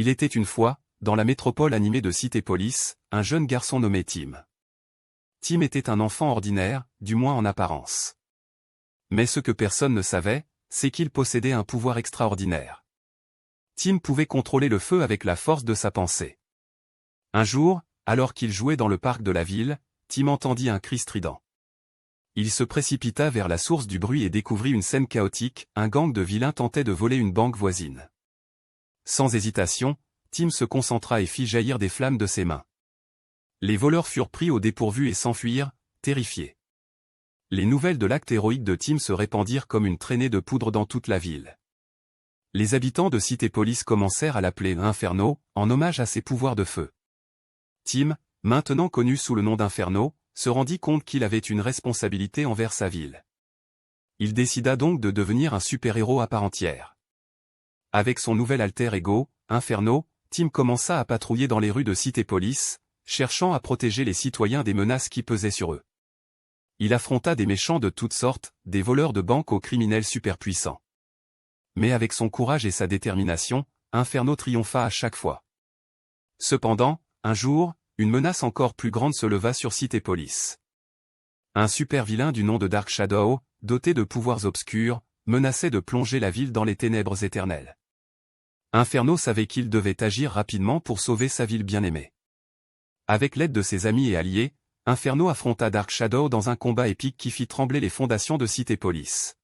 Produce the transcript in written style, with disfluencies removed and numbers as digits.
Il était une fois, dans la métropole animée de Cité Police, un jeune garçon nommé Tim. Tim était un enfant ordinaire, du moins en apparence. Mais ce que personne ne savait, c'est qu'il possédait un pouvoir extraordinaire. Tim pouvait contrôler le feu avec la force de sa pensée. Un jour, alors qu'il jouait dans le parc de la ville, Tim entendit un cri strident. Il se précipita vers la source du bruit et découvrit une scène chaotique, un gang de vilains tentait de voler une banque voisine. Sans hésitation, Tim se concentra et fit jaillir des flammes de ses mains. Les voleurs furent pris au dépourvu et s'enfuirent, terrifiés. Les nouvelles de l'acte héroïque de Tim se répandirent comme une traînée de poudre dans toute la ville. Les habitants de Cité Police commencèrent à l'appeler Inferno, en hommage à ses pouvoirs de feu. Tim, maintenant connu sous le nom d'Inferno, se rendit compte qu'il avait une responsabilité envers sa ville. Il décida donc de devenir un super-héros à part entière. Avec son nouvel alter ego, Inferno, Tim commença à patrouiller dans les rues de Cité Police, cherchant à protéger les citoyens des menaces qui pesaient sur eux. Il affronta des méchants de toutes sortes, des voleurs de banques aux criminels superpuissants. Mais avec son courage et sa détermination, Inferno triompha à chaque fois. Cependant, un jour, une menace encore plus grande se leva sur Cité Police. Un super-vilain du nom de Dark Shadow, doté de pouvoirs obscurs, menaçait de plonger la ville dans les ténèbres éternelles. Inferno savait qu'il devait agir rapidement pour sauver sa ville bien-aimée. Avec l'aide de ses amis et alliés, Inferno affronta Dark Shadow dans un combat épique qui fit trembler les fondations de Cité Police.